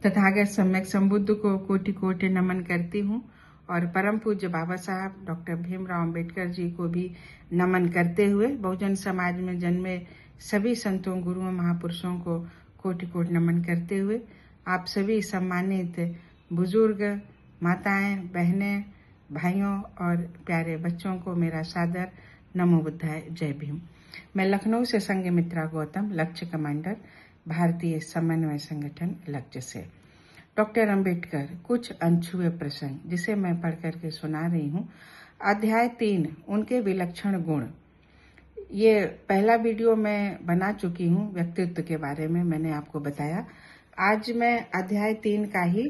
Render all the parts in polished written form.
तथागत सम्यक संबुद्ध को कोटि कोटि नमन करती हूँ और परम पूज्य बाबा साहब डॉक्टर भीमराव अंबेडकर जी को भी नमन करते हुए बहुजन समाज में जन्मे सभी संतों, गुरुओं, महापुरुषों को कोटि कोटि नमन करते हुए आप सभी सम्मानित बुजुर्ग, माताएं, बहनें, भाइयों और प्यारे बच्चों को मेरा सादर नमो बुद्धाय, जय भीम। मैं लखनऊ से संघ मित्रा गौतम, लक्ष्य कमांडर, भारतीय समन्वय संगठन लक्ष्य से। डॉक्टर अंबेडकर, कुछ अनछुए प्रसंग, जिसे मैं पढ़ करके सुना रही हूँ। अध्याय 3, उनके विलक्षण गुण। ये पहला वीडियो मैं बना चुकी हूँ व्यक्तित्व के बारे में, मैंने आपको बताया। आज मैं अध्याय 3 का ही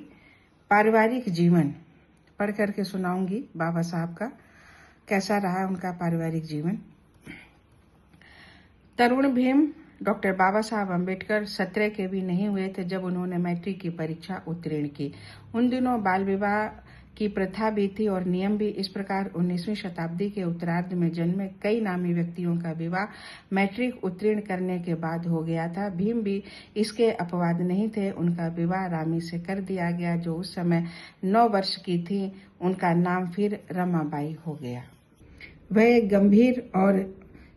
पारिवारिक जीवन पढ़ करके सुनाऊंगी। बाबा साहब का कैसा रहा उनका पारिवारिक जीवन। तरुण भीम डॉक्टर बाबा साहब अम्बेडकर 17 के भी नहीं हुए थे जब उन्होंने मैट्रिक की परीक्षा उत्तीर्ण की। उन दिनों बाल विवाह की प्रथा भी थी और नियम भी। इस प्रकार 19वीं शताब्दी के उत्तरार्ध में जन्मे कई नामी व्यक्तियों का विवाह मैट्रिक उत्तीर्ण करने के बाद हो गया था। भीम भी इसके अपवाद नहीं थे। उनका विवाह रामी से कर दिया गया, जो उस समय 9 वर्ष की थी। उनका नाम फिर रमाबाई हो गया। वह एक गंभीर और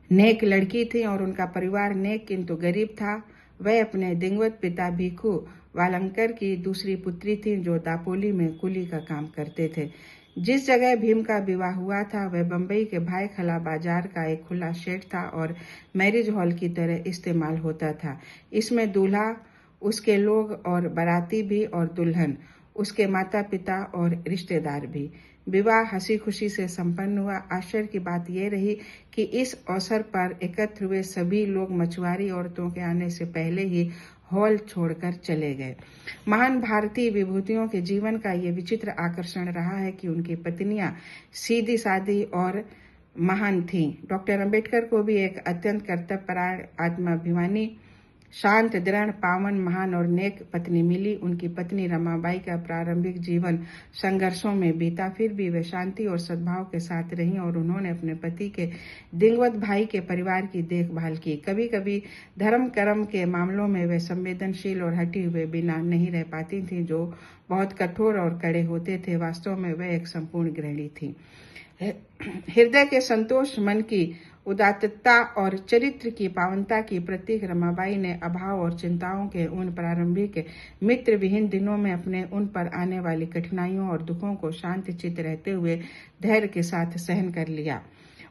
नेक लड़की थी और उनका परिवार नेक किंतु गरीब था। वह अपने दिवंगत पिता भिखू वालंकर की दूसरी पुत्री थी, जो दापोली में कुली का काम करते थे। जिस जगह भीम का विवाह हुआ था वह बंबई के भाई खला बाजार का एक खुला शेड था और मैरिज हॉल की तरह इस्तेमाल होता था। इसमें दूल्हा, उसके लोग और बाराती भी, और दुल्हन, उसके माता पिता और रिश्तेदार भी। विवाह हंसी खुशी से संपन्न हुआ। आश्चर्य की बात यह रही कि इस अवसर पर एकत्र हुए सभी लोग मछुआरी औरतों के आने से पहले ही हॉल छोड़कर चले गए। महान भारतीय विभूतियों के जीवन का ये विचित्र आकर्षण रहा है कि उनकी पत्नियां सीधी सादी और महान थीं। डॉक्टर अंबेडकर को भी एक अत्यंत कर्तव्यपरायण, आत्माभिमानी, शांत, दृढ़, पावन, महान और नेक पत्नी मिली। उनकी पत्नी रमाबाई का प्रारंभिक जीवन संघर्षों में बीता, फिर भी वे शांति और सद्भाव के साथ रहीं और उन्होंने अपने पति के दिवंगत भाई के परिवार की देखभाल की। कभी कभी धर्म कर्म के मामलों में वे संवेदनशील और हटी हुए बिना नहीं रह पाती थीं, जो बहुत कठोर और कड़े होते थे। वास्तव में वे एक संपूर्ण गृहिणी थी। हृदय के संतोष, मन की उदात्तता और चरित्र की पावनता की प्रतीक रमाबाई ने अभाव और चिंताओं के उन प्रारंभिक मित्र विहीन दिनों में अपने उन पर आने वाली कठिनाइयों और दुखों को शांत चित्त रहते हुए धैर्य के साथ सहन कर लिया।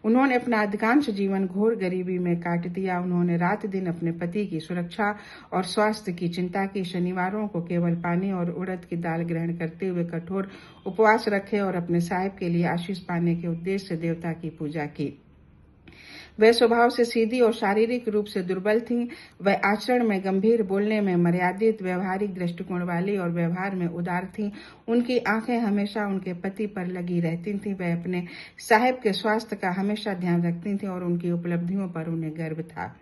उन्होंने अपना अधिकांश जीवन घोर गरीबी में काट दिया। उन्होंने रात दिन अपने पति की सुरक्षा और स्वास्थ्य की चिंता की। शनिवारों को केवल पानी और उड़द की दाल ग्रहण करते हुए कठोर उपवास रखे और अपने साहिब के लिए आशीष पाने के उद्देश्य से देवता की पूजा की। वह स्वभाव से सीधी और शारीरिक रूप से दुर्बल थीं। वह आचरण में गंभीर, बोलने में मर्यादित, व्यवहारिक दृष्टिकोण वाली और व्यवहार में उदार थीं। उनकी आंखें हमेशा उनके पति पर लगी रहती थीं। वह अपने साहिब के स्वास्थ्य का हमेशा ध्यान रखती थीं और उनकी उपलब्धियों पर उन्हें गर्व था।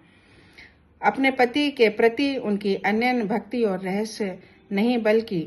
अपने पति के प्रति उनकी अनन्य भक्ति और रहस्य नहीं बल्कि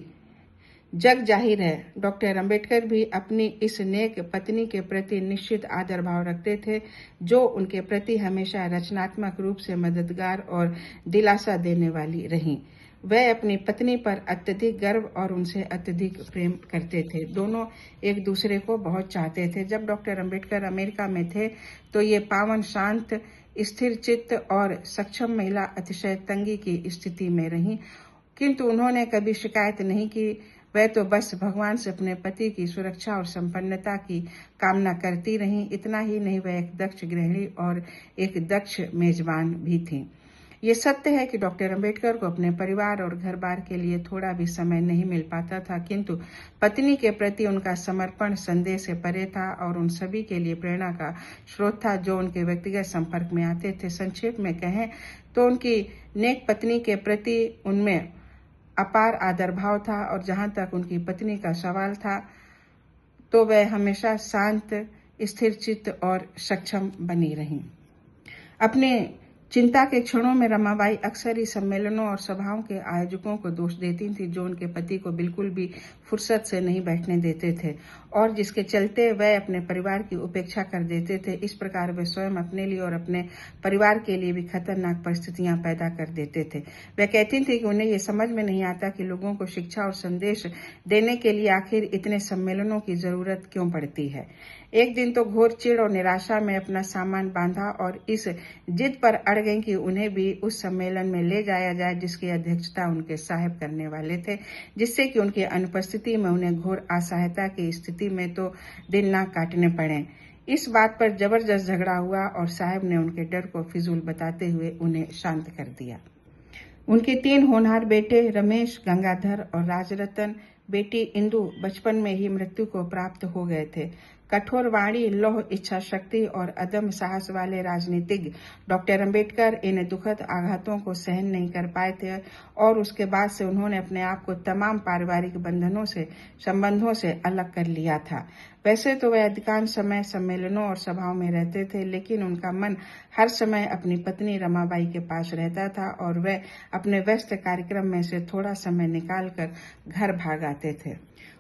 जग जाहिर है। डॉक्टर अंबेडकर भी अपनी इस नेक पत्नी के प्रति निश्चित आदर भाव रखते थे, जो उनके प्रति हमेशा रचनात्मक रूप से मददगार और दिलासा देने वाली रहीं। वह अपनी पत्नी पर अत्यधिक गर्व और उनसे अत्यधिक प्रेम करते थे। दोनों एक दूसरे को बहुत चाहते थे। जब डॉक्टर अंबेडकर अमेरिका में थे तो ये पावन, शांत, स्थिर चित्त और सक्षम महिला अतिशय तंगी की स्थिति में रहीं, किंतु उन्होंने कभी शिकायत नहीं की। वह तो बस भगवान से अपने पति की सुरक्षा और संपन्नता की कामना करती रहीं। इतना ही नहीं, वह एक दक्ष गृहिणी और एक दक्ष मेजबान भी थीं। ये सत्य है कि डॉक्टर अंबेडकर को अपने परिवार और घर बार के लिए थोड़ा भी समय नहीं मिल पाता था, किंतु पत्नी के प्रति उनका समर्पण संदेह से परे था और उन सभी के लिए प्रेरणा का स्रोत था जो उनके व्यक्तिगत संपर्क में आते थे। संक्षेप में कहें तो उनकी नेक पत्नी के प्रति उनमें अपार आदर भाव था और जहां तक उनकी पत्नी का सवाल था तो वह हमेशा शांत, स्थिर चित्त और सक्षम बनी रहीं। अपने चिंता के क्षणों में रमाबाई अक्सर ही सम्मेलनों और सभाओं के आयोजकों को दोष देती थी, जो उनके पति को बिल्कुल भी फुर्सत से नहीं बैठने देते थे और जिसके चलते वह अपने परिवार की उपेक्षा कर देते थे। इस प्रकार वे स्वयं अपने लिए और अपने परिवार के लिए भी खतरनाक परिस्थितियां पैदा कर देते थे। वह कहती थी कि उन्हें ये समझ में नहीं आता कि लोगों को शिक्षा और संदेश देने के लिए आखिर इतने सम्मेलनों की जरूरत क्यों पड़ती है। एक दिन तो घोर चिढ़ और निराशा में अपना सामान बांधा और इस जिद पर अड़ गई कि उन्हें भी उस सम्मेलन में ले जाया जाए जिसकी अध्यक्षता उनके साहब करने वाले थे, जिससे कि उनकी अनुपस्थिति में उन्हें घोर असहायता की स्थिति में तो दिन ना काटने पड़े। इस बात पर जबरदस्त झगड़ा हुआ और साहब ने उनके डर को फिजूल बताते हुए उन्हें शांत कर दिया। उनके 3 होनहार बेटे रमेश, गंगाधर और राजरतन, बेटी इंदु बचपन में ही मृत्यु को प्राप्त हो गए थे। कठोर वाणी, लौह इच्छा शक्ति और अदम्य साहस वाले राजनीतिज्ञ डॉक्टर अंबेडकर इन दुखद आघातों को सहन नहीं कर पाए थे और उसके बाद से उन्होंने अपने आप को तमाम पारिवारिक संबंधों से अलग कर लिया था। वैसे तो वह अधिकांश समय सम्मेलनों और सभाओं में रहते थे, लेकिन उनका मन हर समय अपनी पत्नी रमाबाई के पास रहता था और वह अपने व्यस्त कार्यक्रम में से थोड़ा समय निकालकर घर भाग आते थे।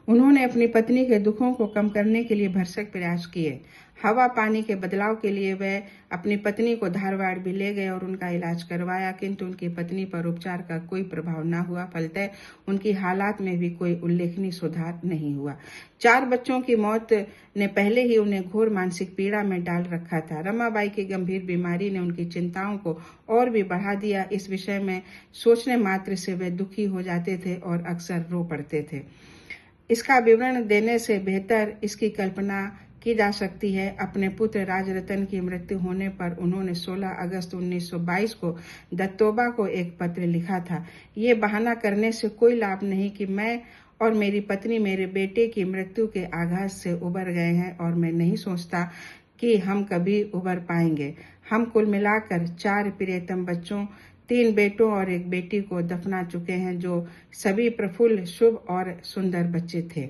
उन्होंने अपनी पत्नी के दुखों को कम करने के लिए भरसक प्रयास किए। हवा पानी के बदलाव के लिए वह अपनी पत्नी को धारवाड़ भी ले गए और उनका इलाज करवाया, किंतु उनकी पत्नी पर उपचार का कोई प्रभाव न हुआ। फलतः उनकी हालात में भी कोई उल्लेखनीय सुधार नहीं हुआ। 4 बच्चों की मौत ने पहले ही उन्हें घोर मानसिक पीड़ा में डाल रखा था। रमाबाई की गंभीर बीमारी ने उनकी चिंताओं को और भी बढ़ा दिया। इस विषय में सोचने मात्र से वे दुखी हो जाते थे और अक्सर रो पड़ते थे। इसका विवरण देने से बेहतर इसकी कल्पना की जा सकती है। अपने पुत्र राजरतन की मृत्यु होने पर उन्होंने 16 अगस्त 1922 को दत्तोबा को एक पत्र लिखा था। ये बहाना करने से कोई लाभ नहीं कि मैं और मेरी पत्नी मेरे बेटे की मृत्यु के आघात से उबर गए हैं और मैं नहीं सोचता कि हम कभी उबर पाएंगे। हम कुल मिलाकर 4 प्रियतम बच्चों, 3 बेटों और 1 बेटी को दफना चुके हैं, जो सभी प्रफुल्ल, शुभ और सुंदर बच्चे थे।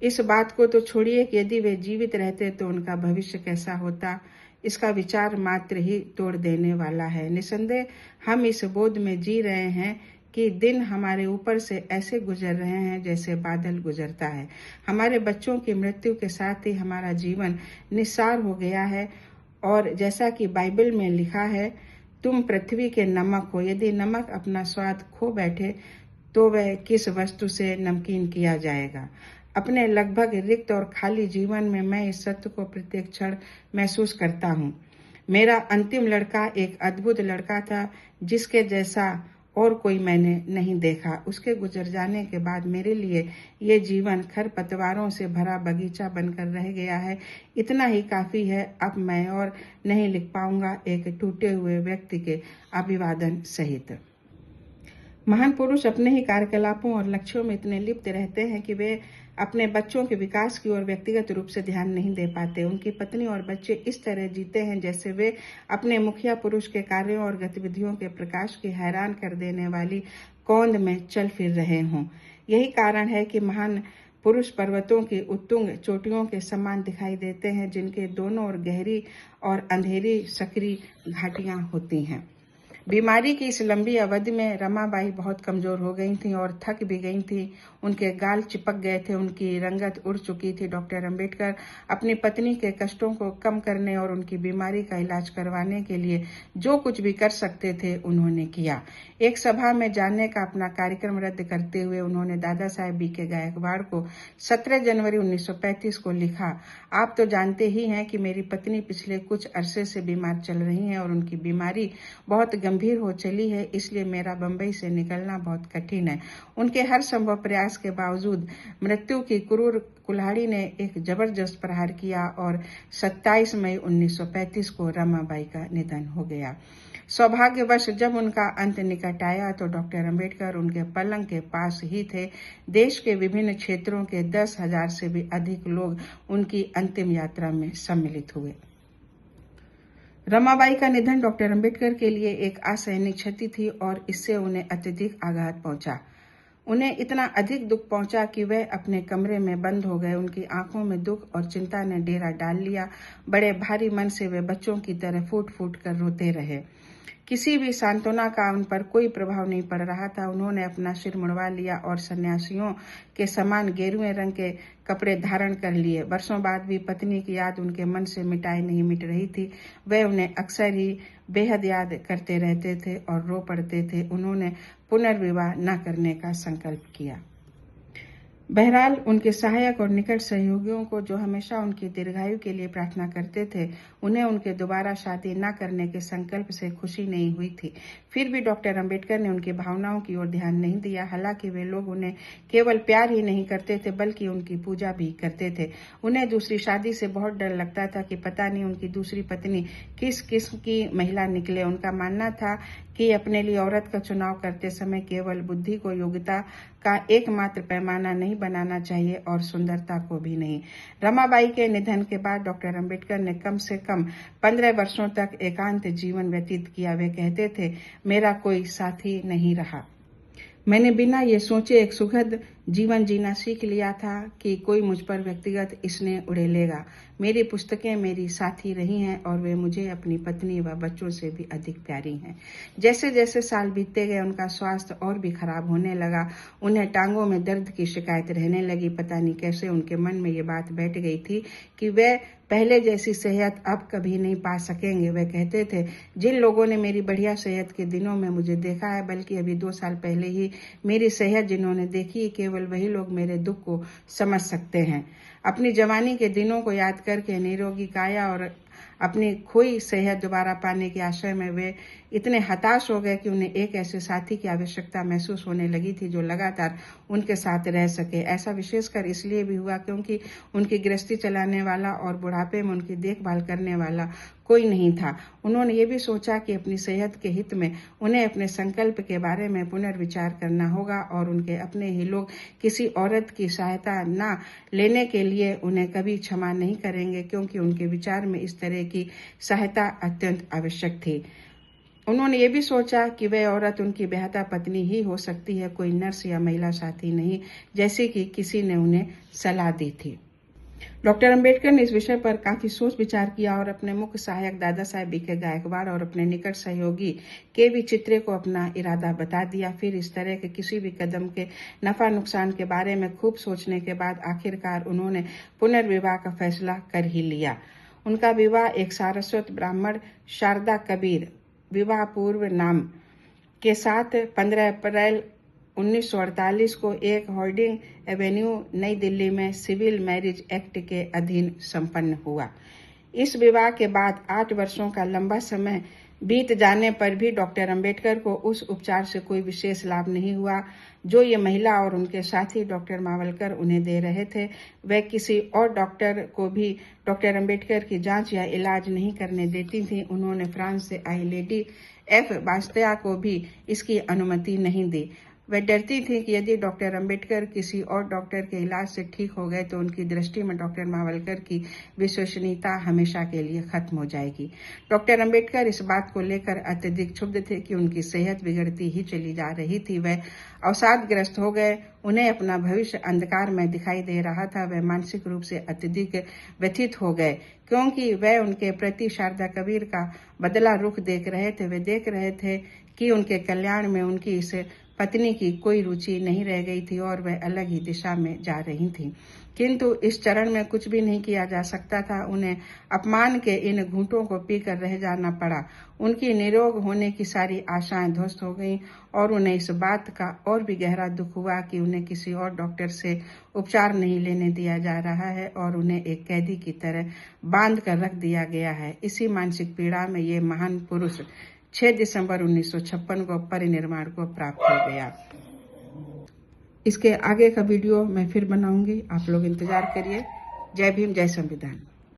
इस बात को तो छोड़िए कि यदि वे जीवित रहते तो उनका भविष्य कैसा होता, इसका विचार मात्र ही तोड़ देने वाला है। निसंदेह हम इस बोध में जी रहे हैं कि दिन हमारे ऊपर से ऐसे गुजर रहे हैं जैसे बादल गुजरता है। हमारे बच्चों की मृत्यु के साथ ही हमारा जीवन निस्सार हो गया है और जैसा कि बाइबल में लिखा है, तुम पृथ्वी के नमक हो। यदि नमक अपना स्वाद खो बैठे तो वह किस वस्तु से नमकीन किया जाएगा। अपने लगभग रिक्त और खाली जीवन में मैं इस सत्य को प्रत्येक क्षण महसूस करता हूँ। मेरा अंतिम लड़का एक अद्भुत लड़का था, जिसके जैसा और कोई मैंने नहीं देखा। उसके गुजर जाने के बाद मेरे लिए ये जीवन खरपतवारों से भरा बगीचा बनकर रह गया है। इतना ही काफी है। अब मैं और नहीं लिख पाऊंगा, एक टूटे हुए व्यक्ति के अभिवादन सहित। महान पुरुष अपने ही कार्यकलापों और लक्ष्यों में इतने लिप्त रहते हैं कि वे अपने बच्चों के विकास की ओर व्यक्तिगत रूप से ध्यान नहीं दे पाते। उनकी पत्नी और बच्चे इस तरह जीते हैं जैसे वे अपने मुखिया पुरुष के कार्यों और गतिविधियों के प्रकाश की हैरान कर देने वाली कौंध में चल फिर रहे हों। यही कारण है कि महान पुरुष पर्वतों की उत्तुंग चोटियों के समान दिखाई देते हैं, जिनके दोनों ओर गहरी और अंधेरी सकरी घाटियां होती हैं। बीमारी की इस लंबी अवधि में रमाबाई बहुत कमजोर हो गई थीं और थक भी गई थीं। उनके गाल चिपक गए थे, उनकी रंगत उड़ चुकी थी। डॉक्टर अंबेडकर अपनी पत्नी के कष्टों को कम करने और उनकी बीमारी का इलाज करवाने के लिए जो कुछ भी कर सकते थे उन्होंने किया। एक सभा में जाने का अपना कार्यक्रम रद्द करते हुए उन्होंने दादा साहेब बीके गायकवाड़ को 17 जनवरी 1935 को लिखा, आप तो जानते ही हैं कि मेरी पत्नी पिछले कुछ अरसे से बीमार चल रही हैं और उनकी बीमारी बहुत गंभीर हो चली है, इसलिए मेरा बंबई से निकलना बहुत कठिन है। उनके हर संभव प्रयास के बावजूद मृत्यु की क्रूर कुल्हाड़ी ने एक जबरदस्त प्रहार किया और 27 मई 1935 को रमाबाई का निधन हो गया। सौभाग्यवश जब उनका अंत निकट आया तो डॉक्टर अंबेडकर उनके पलंग के पास ही थे। देश के विभिन्न क्षेत्रों के 10,000 से भी अधिक लोग उनकी अंतिम यात्रा में सम्मिलित हुए। रमाबाई का निधन डॉक्टर अंबेडकर के लिए एक असहनीय क्षति थी और इससे उन्हें अत्यधिक आघात पहुंचा। उन्हें इतना अधिक दुख पहुंचा कि वह अपने कमरे में बंद हो गए। उनकी आंखों में दुख और चिंता ने डेरा डाल लिया। बड़े भारी मन से वे बच्चों की तरह फूट फूट कर रोते रहे। किसी भी सांत्वना का उन पर कोई प्रभाव नहीं पड़ रहा था। उन्होंने अपना सिर मुड़वा लिया और सन्यासियों के समान गेरुए रंग के कपड़े धारण कर लिए। वर्षों बाद भी पत्नी की याद उनके मन से नहीं मिट रही थी। वे उन्हें अक्सर ही बेहद याद करते रहते थे और रो पड़ते थे। उन्होंने पुनर्विवाह न करने का संकल्प किया। बहरहाल उनके सहायक और निकट सहयोगियों को, जो हमेशा उनकी दीर्घायु के लिए प्रार्थना करते थे, उन्हें उनके दोबारा शादी न करने के संकल्प से खुशी नहीं हुई थी। फिर भी डॉक्टर अंबेडकर ने उनकी भावनाओं की ओर ध्यान नहीं दिया। हालांकि वे लोग उन्हें केवल प्यार ही नहीं करते थे बल्कि उनकी पूजा भी करते थे। उन्हें दूसरी शादी से बहुत डर लगता था कि पता नहीं उनकी दूसरी पत्नी किस किस्म की महिला निकले। उनका मानना था कि अपने लिए औरत का चुनाव करते समय केवल बुद्धि को योग्यता का एकमात्र पैमाना नहीं बनाना चाहिए और सुंदरता को भी नहीं। रमाबाई के निधन के बाद डॉक्टर अंबेडकर ने कम से कम 15 वर्षों तक एकांत जीवन व्यतीत किया। वे कहते थे, मेरा कोई साथी नहीं रहा। मैंने बिना ये सोचे एक सुखद जीवन जीना सीख लिया था कि कोई मुझ पर व्यक्तिगत स्नेह उड़ेलेगा। मेरी पुस्तकें मेरी साथी रही हैं और वे मुझे अपनी पत्नी व बच्चों से भी अधिक प्यारी हैं। जैसे जैसे साल बीतते गए उनका स्वास्थ्य और भी खराब होने लगा। उन्हें टांगों में दर्द की शिकायत रहने लगी। पता नहीं कैसे उनके मन में ये बात बैठ गई थी कि वे पहले जैसी सेहत अब कभी नहीं पा सकेंगे। वे कहते थे, जिन लोगों ने मेरी बढ़िया सेहत के दिनों में मुझे देखा है, बल्कि अभी 2 साल पहले ही मेरी सेहत जिन्होंने देखी, केवल वही लोग मेरे दुख को समझ सकते हैं। अपनी जवानी के दिनों को याद करके निरोगी काया और अपनी खोई सेहत दोबारा पाने की आशा में वे इतने हताश हो गए कि उन्हें एक ऐसे साथी की आवश्यकता महसूस होने लगी थी जो लगातार उनके साथ रह सके। ऐसा विशेषकर इसलिए भी हुआ क्योंकि उनकी गृहस्थी चलाने वाला और बुढ़ापे में उनकी देखभाल करने वाला कोई नहीं था। उन्होंने ये भी सोचा कि अपनी सेहत के हित में उन्हें अपने संकल्प के बारे में पुनर्विचार करना होगा और उनके अपने ही लोग किसी औरत की सहायता न लेने के लिए उन्हें कभी क्षमा नहीं करेंगे, क्योंकि उनके विचार में इस तरह की सहायता अत्यंत आवश्यक थी। उन्होंने ये भी सोचा कि वह औरत उनकी बेहतर पत्नी ही हो सकती है, कोई नर्स या महिला साथी नहीं, जैसे कि किसी ने उन्हें सलाह दी थी। डॉक्टर अंबेडकर ने इस विषय पर काफी सोच विचार किया और अपने मुख्य सहायक दादा साहेब बीके गायकवाड़ और अपने निकट सहयोगी के.वी. चित्रे को अपना इरादा बता दिया। फिर इस तरह के किसी भी कदम के नफा नुकसान के बारे में खूब सोचने के बाद आखिरकार उन्होंने पुनर्विवाह का फैसला कर ही लिया। उनका विवाह एक सारस्वत ब्राह्मण शारदा कबीर विवाह पूर्व नाम के साथ 15 अप्रैल 1948 को एक हार्डिंग एवेन्यू नई दिल्ली में सिविल मैरिज एक्ट के अधीन संपन्न हुआ। इस विवाह के बाद 8 वर्षों का लंबा समय बीत जाने पर भी डॉक्टर अंबेडकर को उस उपचार से कोई विशेष लाभ नहीं हुआ जो ये महिला और उनके साथी डॉक्टर मावलकर उन्हें दे रहे थे। वे किसी और डॉक्टर को भी डॉक्टर अंबेडकर की जांच या इलाज नहीं करने देती थीं। उन्होंने फ्रांस से आई लेडी एफ. बास्तिया को भी इसकी अनुमति नहीं दी। वे डरती थी कि यदि डॉक्टर अंबेडकर किसी और डॉक्टर के इलाज से ठीक हो गए तो उनकी दृष्टि में डॉक्टर मावलकर की विश्वसनीयता हमेशा के लिए खत्म हो जाएगी। डॉक्टर अंबेडकर इस बात को लेकर अत्यधिक क्षुब्ध थे कि उनकी सेहत बिगड़ती ही चली जा रही थी। वे अवसादग्रस्त हो गए। उन्हें अपना भविष्य अंधकार में दिखाई दे रहा था। वे मानसिक रूप से अत्यधिक व्यथित हो गए क्योंकि वे उनके प्रति शारदा कबीर का बदला रुख देख रहे थे। वे देख रहे थे कि उनके कल्याण में उनकी इस पत्नी की कोई रुचि नहीं रह गई थी और वह अलग ही दिशा में जा रही थी। किंतु इस चरण में कुछ भी नहीं किया जा सकता था। उन्हें अपमान के इन घूंटों को पीकर रह जाना पड़ा। उनकी निरोग होने की सारी आशाएं ध्वस्त हो गईं और उन्हें इस बात का और भी गहरा दुख हुआ कि उन्हें किसी और डॉक्टर से उपचार नहीं लेने दिया जा रहा है और उन्हें एक कैदी की तरह बांध कर रख दिया गया है। इसी मानसिक पीड़ा में ये महान पुरुष 6 दिसंबर 1956 को परिनिर्वाण को प्राप्त हो गया। इसके आगे का वीडियो मैं फिर बनाऊंगी, आप लोग इंतजार करिए। जय भीम, जय संविधान।